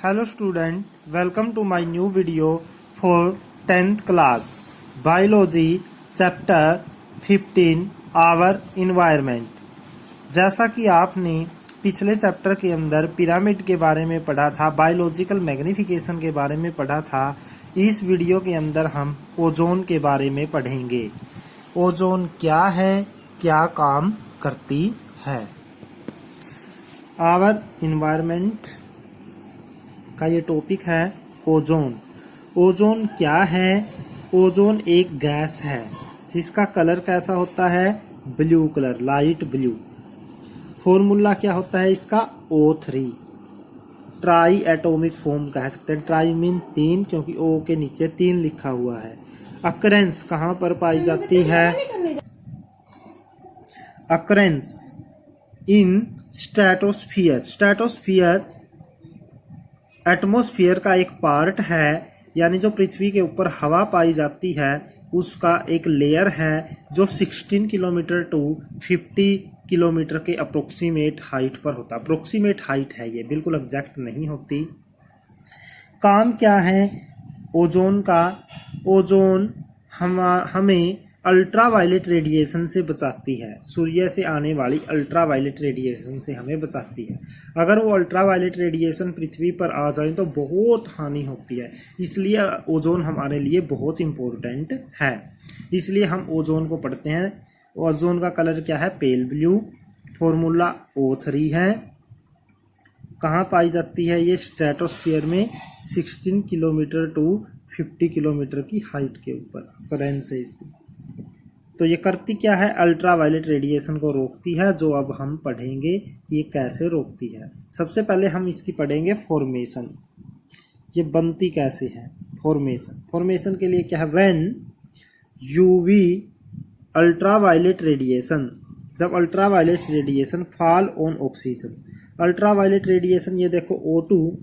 Hello student, welcome to my new video for 10th class Biology Chapter 15 Our Environment। जैसा कि आपने पिछले chapter के अंदर पिरामिड के बारे में पढ़ा था, बायोलॉजिकल मैग्निफिकेशन के बारे में पढ़ा था, इस वीडियो के अंदर हम ओजोन के बारे में पढ़ेंगे। ओजोन क्या है, क्या काम करती है। आवर इन्वायरमेंट का ये टॉपिक है ओजोन। ओजोन क्या है? ओजोन एक गैस है जिसका कलर कैसा होता है? Blue colour, light blue. Formula क्या होता है इसका? O3। ट्राई एटॉमिक फॉर्म कह सकते हैं। ट्राई मीन 3, क्योंकि O के नीचे 3 लिखा हुआ है। अकरेंस कहाँ पर पाई जाती है? अकरेंस इन स्ट्रेटोस्फियर। स्ट्रेटोस्फियर एटमॉस्फेयर का एक पार्ट है, यानी जो पृथ्वी के ऊपर हवा पाई जाती है उसका एक लेयर है जो 16 किलोमीटर टू 50 किलोमीटर के अप्रोक्सीमेट हाइट पर होता है। अप्रोक्सीमेट हाइट है ये, बिल्कुल एग्जैक्ट नहीं होती। काम क्या है ओजोन का? ओजोन हमें अल्ट्रावायलेट रेडिएशन से बचाती है। सूर्य से आने वाली अल्ट्रावायलेट रेडिएशन से हमें बचाती है। अगर वो अल्ट्रावायलेट रेडिएशन पृथ्वी पर आ जाए तो बहुत हानि होती है, इसलिए ओजोन हमारे लिए बहुत इम्पोर्टेंट है। इसलिए हम ओजोन को पढ़ते हैं। ओजोन का कलर क्या है? Pale blue. फॉर्मूला O3 है। कहाँ पाई जाती है ये? स्ट्रेटोस्फीयर में 16 किलोमीटर टू 50 किलोमीटर की हाइट के ऊपर अकरेंस है इसकी। तो ये करती क्या है? अल्ट्रावायलेट रेडिएशन को रोकती है, जो अब हम पढ़ेंगे कि ये कैसे रोकती है। सबसे पहले हम इसकी पढ़ेंगे फॉर्मेशन। ये बनती कैसे है? फॉर्मेशन के लिए क्या है? व्हेन यूवी अल्ट्रावायलेट रेडिएशन, जब ultraviolet radiation fall on oxygen. Ultraviolet radiation ये देखो O2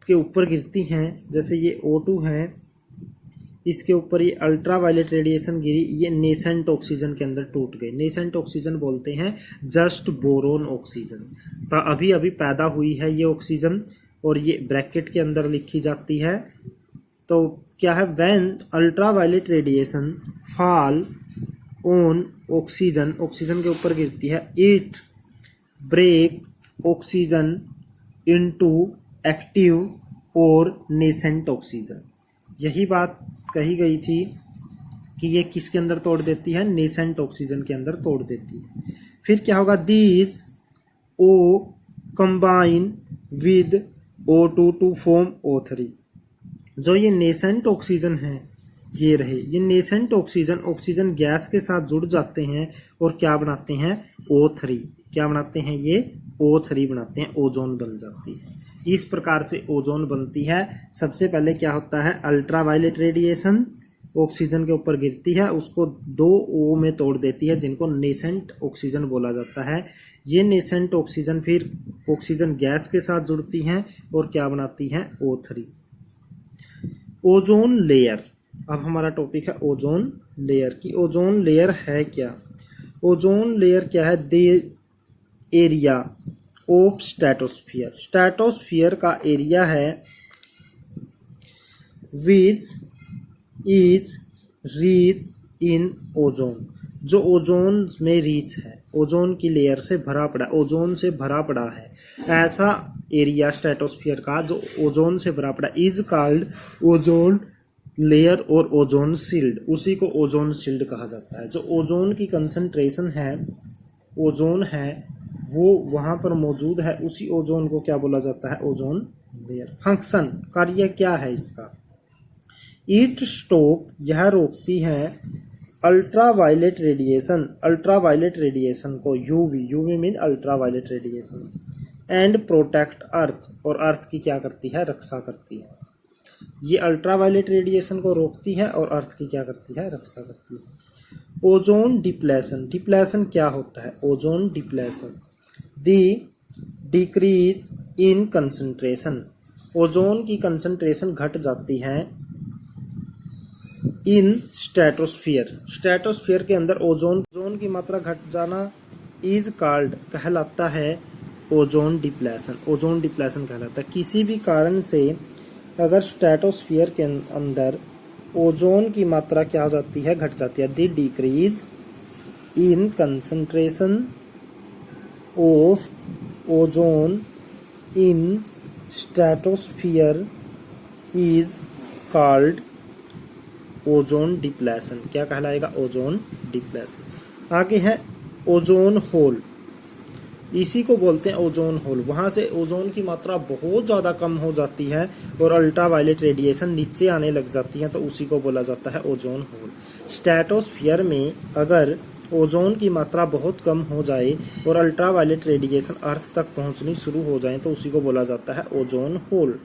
के ऊपर गिरती हैं, जैसे ये O2 है, इसके ऊपर ये अल्ट्रावायलेट रेडिएशन गिरी, ये नेसेंट ऑक्सीजन के अंदर टूट गई। नेसेंट ऑक्सीजन बोलते हैं जस्ट बोरोन ऑक्सीजन। तो अभी अभी पैदा हुई है ये ऑक्सीजन, और ये ब्रैकेट के अंदर लिखी जाती है। तो क्या है? When ultraviolet radiation fall on oxygen, oxygen के ऊपर गिरती है, it break oxygen into active और नेसेंट ऑक्सीजन। यही बात कही गई थी कि ये किसके अंदर तोड़ देती है? नेसेंट ऑक्सीजन के अंदर तोड़ देती है। फिर क्या होगा? These O combine with O2 to form O3। जो ये नेसेंट ऑक्सीजन है, ये रहे, ये नेसेंट ऑक्सीजन गैस के साथ जुड़ जाते हैं और क्या बनाते हैं? O3। क्या बनाते हैं? ये O3 बनाते हैं, ओजोन बन जाती है। इस प्रकार से ओजोन बनती है। सबसे पहले क्या होता है? अल्ट्रावायलेट रेडिएशन ऑक्सीजन के ऊपर गिरती है, उसको 2 O में तोड़ देती है, जिनको नेसेंट ऑक्सीजन बोला जाता है। ये नेसेंट ऑक्सीजन फिर ऑक्सीजन गैस के साथ जुड़ती हैं और क्या बनाती हैं? O3। Ozone layer. अब हमारा टॉपिक है ओजोन लेयर की। ओजोन लेयर है क्या? ओजोन लेयर क्या है? The area of stratosphere. Stratosphere का एरिया है which is reach in ozone, जो ओजोन में रीच है, ओजोन की लेयर से भरा पड़ा, ओजोन से भरा पड़ा है। ऐसा एरिया स्ट्रेटोस्फियर का जो ओजोन से भरा पड़ा इज कॉल्ड ओजोन लेयर और ओजोन शील्ड। उसी को ओजोन शील्ड कहा जाता है। जो ओजोन की कंसंट्रेशन है, ओजोन है, वो वहाँ पर मौजूद है, उसी ओजोन को क्या बोला जाता है? Ozone layer. फंक्शन, कार्य क्या है इसका? इट स्टॉप, यह रोकती है अल्ट्रावायलेट रेडिएशन, अल्ट्रावायलेट रेडिएशन को, UV mean ultraviolet radiation, and protect earth, और अर्थ की क्या करती है? रक्षा करती है। ये अल्ट्रावायलेट रेडिएशन को रोकती है और अर्थ की क्या करती है? रक्षा करती है। Ozone depletion. डिप्लेशन क्या होता है? Ozone depletion the decrease in concentration. Ozone की कंसंट्रेशन घट जाती है इन स्ट्रेटोस्फियर। स्ट्रेटोस्फियर के अंदर ओजोन की मात्रा घट जाना इज कॉल्ड, कहलाता है ओजोन डिप्लेशन, ओजोन डिप्लेशन कहलाता है। किसी भी कारण से अगर स्ट्रेटोस्फीयर के अंदर ओजोन की मात्रा क्या हो जाती है, घट जाती है। The decrease in concentration of ozone in stratosphere is called ozone depletion. क्या कहलाएगा? Ozone depletion. आगे है ओजोन होल, इसी को बोलते हैं ओजोन होल। वहां से ओजोन की मात्रा बहुत ज़्यादा कम हो जाती है और अल्ट्रावायलेट रेडिएशन नीचे आने लग जाती है, तो उसी को बोला जाता है ओजोन होल। स्ट्रेटोस्फीयर में अगर ओजोन की मात्रा बहुत कम हो जाए और अल्ट्रावायलेट रेडिएशन अर्थ तक पहुंचनी शुरू हो जाए, तो उसी को बोला जाता है ozone hole.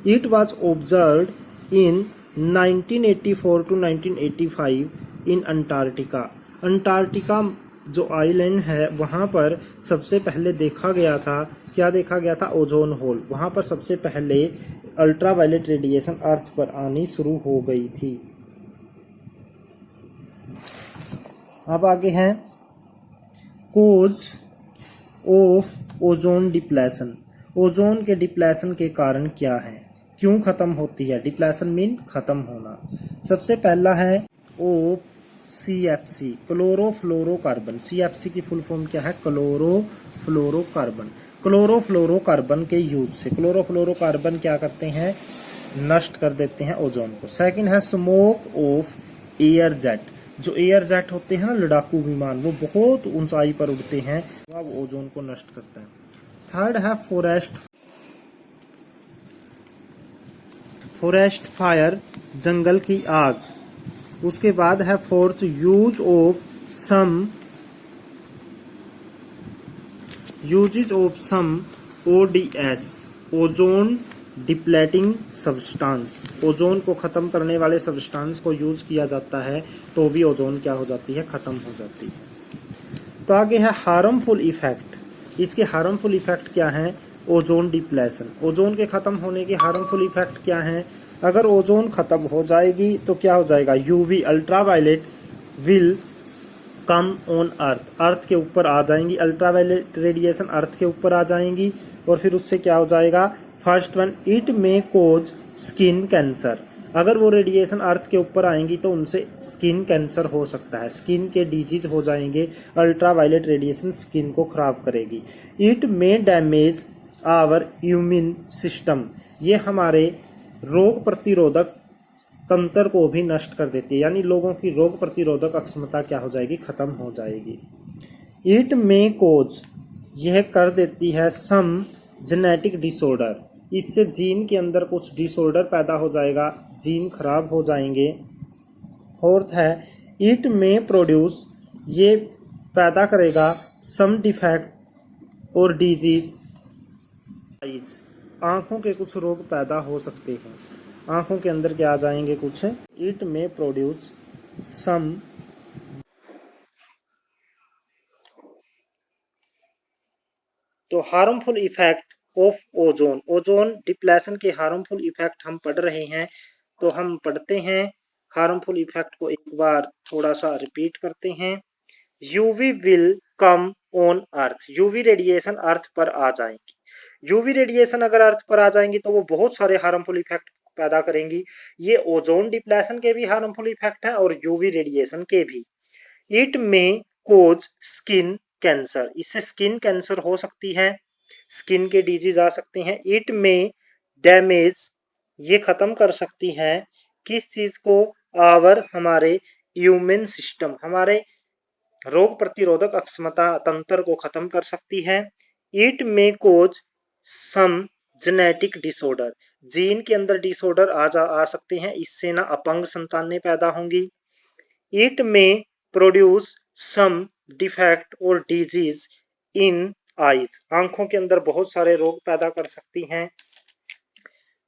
It was observed in 1984 to 1985 in Antarctica. Antarctica जो आइलैंड है वहां पर सबसे पहले देखा गया था, क्या देखा गया था? Ozone hole. वहां पर सबसे पहले अल्ट्रावायलेट रेडिएशन अर्थ पर आनी शुरू हो गई थी। अब आगे है cause of ozone depletion. Ozone के डिप्लेशन के कारण क्या है, क्यों खत्म होती है? डिप्लेशन मीन खत्म होना। सबसे पहला है CFC, क्लोरोफ्लोरोकार्बन। CFC की फुल फॉर्म क्या है? क्लोरोफ्लोरोकार्बन। क्लोरोफ्लोरोकार्बन के यूज से क्लोरोफ्लोरोकार्बन क्या करते हैं? नष्ट कर देते हैं ओजोन को। सेकंड है स्मोक ऑफ एयर जेट। जो एयर जेट होते हैं ना, लड़ाकू विमान, वो बहुत ऊंचाई पर उड़ते हैं, वो ओजोन को नष्ट करता है। थर्ड है फॉरेस्ट फायर, जंगल की आग। उसके बाद है fourth use of some ODS, ozone depleting substance. Ozone को खत्म करने वाले सब्सटेंस को यूज किया जाता है, तो भी ओजोन क्या हो जाती है? खत्म हो जाती है। तो आगे है हार्मफुल इफेक्ट। इसके हार्मफुल इफेक्ट क्या है? ओजोन डिप्लेशन, ओजोन के खत्म होने के हार्मफुल इफेक्ट क्या है? अगर ओजोन खत्म हो जाएगी तो क्या हो जाएगा? UV ultraviolet will come on earth, earth के ऊपर आ जाएंगी। अल्ट्रावायलेट रेडिएशन अर्थ के ऊपर आ जाएंगी और फिर उससे क्या हो जाएगा? First one, it may cause skin cancer. अगर वो रेडिएशन अर्थ के ऊपर आएंगी तो उनसे स्किन कैंसर हो सकता है, स्किन के डिजीज हो जाएंगे। अल्ट्रावायलेट रेडिएशन स्किन को खराब करेगी। It may damage our immune system, ये हमारे रोग प्रतिरोधक तंत्र को भी नष्ट कर देती है, यानी लोगों की रोग प्रतिरोधक क्षमता क्या हो जाएगी? खत्म हो जाएगी। इट मे कोज, यह कर देती है सम जेनेटिक डिसऑर्डर, इससे जीन के अंदर कुछ डिसऑर्डर पैदा हो जाएगा, जीन खराब हो जाएंगे। फोर्थ है इट मे प्रोड्यूस, ये पैदा करेगा सम डिफेक्ट और डिजीज, आंखों के कुछ रोग पैदा हो सकते हैं, आंखों के अंदर क्या आ जाएंगे कुछ। इट में प्रोड्यूस सम, तो harmful effect of ozone, ozone depletion के हार्मफुल इफेक्ट हम पढ़ रहे हैं, तो हम पढ़ते हैं हार्मफुल इफेक्ट को एक बार थोड़ा सा रिपीट करते हैं। UV will come on earth, UV radiation earth पर आ जाएंगी। यूवी रेडिएशन अगर अर्थ पर आ जाएंगी तो वो बहुत सारे हार्मफुल इफेक्ट पैदा करेंगी। ये ओजोन डिप्लेशन के भी हार्मफुल इफेक्ट है और यूवी रेडिएशन के भी। इट में कोज स्किन कैंसर, इससे स्किन कैंसर हो सकती है, स्किन के डिजीज आ सकते हैं। इट में डैमेज, ये खत्म कर सकती है किस चीज को? आवर, हमारे इम्यून सिस्टम, हमारे रोग प्रतिरोधक क्षमता तंत्र को खत्म कर सकती है। इट में कोज सम जेनेटिक डिसऑर्डर, जीन के अंदर डिसऑर्डर आ सकते हैं, इससे ना अपंग संतानें पैदा होंगी। इट में प्रोड्यूस सम डिफेक्ट और डिजीज इन आईज, आंखों के अंदर बहुत सारे रोग पैदा कर सकती हैं।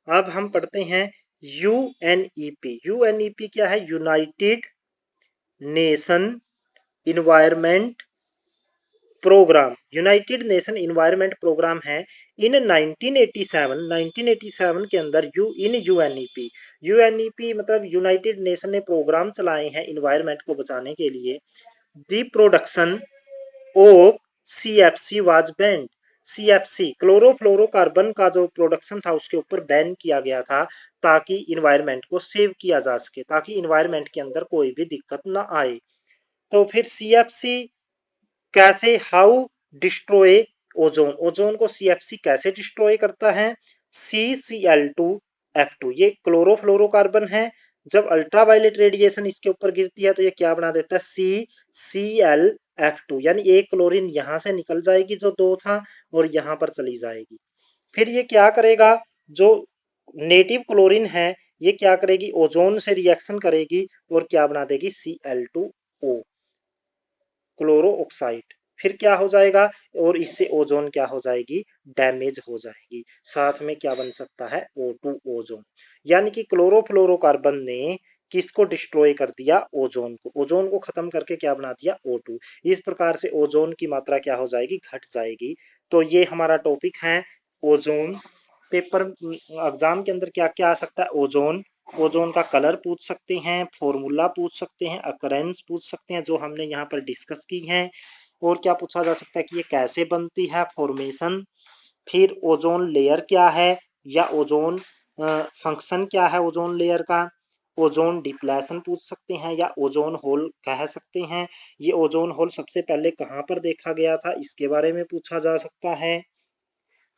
अब हम पढ़ते हैं यूएनईपी। यूएनईपी क्या है? United Nation Environment Programme, United Nation Environment Programme है। इन 1987 के अंदर यूएनईपी मतलब यूनाइटेड नेशन ने प्रोग्राम चलाए हैं इन्वायरमेंट को बचाने के लिए। The production of CFC was band, CFC chlorofluorocarbon का जो प्रोडक्शन था उसके ऊपर बैन किया गया था ताकि इन्वायरमेंट को सेव किया जा सके, ताकि इन्वायरमेंट के अंदर कोई भी दिक्कत ना आए। तो फिर सीएफसी कैसे, हाउ डिस्ट्रॉय ओजोन, ओजोन को सीएफसी कैसे डिस्ट्रॉय करता है। CCl2F2 ये क्लोरोफ्लोरोकार्बन है, जब अल्ट्रावायलेट रेडिएशन इसके ऊपर गिरती है तो ये क्या बना देता है, CClF2, यानी एक क्लोरीन यहां से निकल जाएगी जो दो था और यहां पर चली जाएगी। फिर ये क्या करेगा, जो नेटिव क्लोरीन है ये क्या करेगी, ओजोन से रिएक्शन करेगी और क्या बना देगी, Cl2O क्लोरो ऑक्साइड। फिर क्या हो जाएगा, और इससे ओजोन क्या हो जाएगी, डैमेज हो जाएगी। साथ में क्या बन सकता है, O2 ओजोन। यानी कि क्लोरोफ्लोरोकार्बन ने किसको डिस्ट्रॉय कर दिया, ओजोन को, ओजोन को खत्म करके क्या बना दिया, O2। इस प्रकार से ओजोन की मात्रा क्या हो जाएगी, घट जाएगी। तो ये हमारा टॉपिक है ओजोन। पेपर एग्जाम के अंदर क्या क्या आ सकता है, ओजोन, ओजोन का कलर पूछ सकते हैं, फॉर्मूला पूछ सकते हैं, अकरेंस पूछ सकते हैं जो हमने यहाँ पर डिस्कस की है। और क्या पूछा जा सकता है कि ये कैसे बनती है, फॉर्मेशन। फिर ओजोन लेयर क्या है, या ओजोन फंक्शन क्या है ओजोन लेयर का। ओजोन डिप्लेशन पूछ सकते हैं या ओजोन होल कह सकते हैं। ये ओजोन होल सबसे पहले कहाँ पर देखा गया था, इसके बारे में पूछा जा सकता है।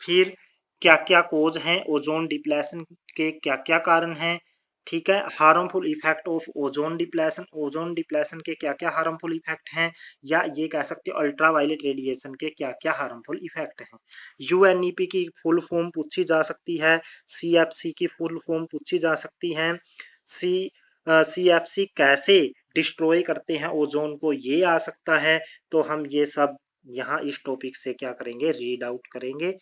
फिर क्या क्या कोज हैं ओजोन डिप्लेशन के, क्या क्या कारण हैं, ठीक है। Harmful effect of ozone depletion, ozone depletion के क्या क्या हार्मफुल इफेक्ट हैं, या ये कह सकते हो अल्ट्रावायलेट रेडिएशन के क्या क्या हार्मफुल इफेक्ट हैं। यूएनईपी की फुल फॉर्म पूछी जा सकती है, सीएफसी की फुल फॉर्म पूछी जा सकती है, सी सीएफसी कैसे डिस्ट्रॉय करते हैं ओजोन को, ये आ सकता है। तो हम ये सब यहाँ इस टॉपिक से क्या करेंगे, रीड आउट करेंगे।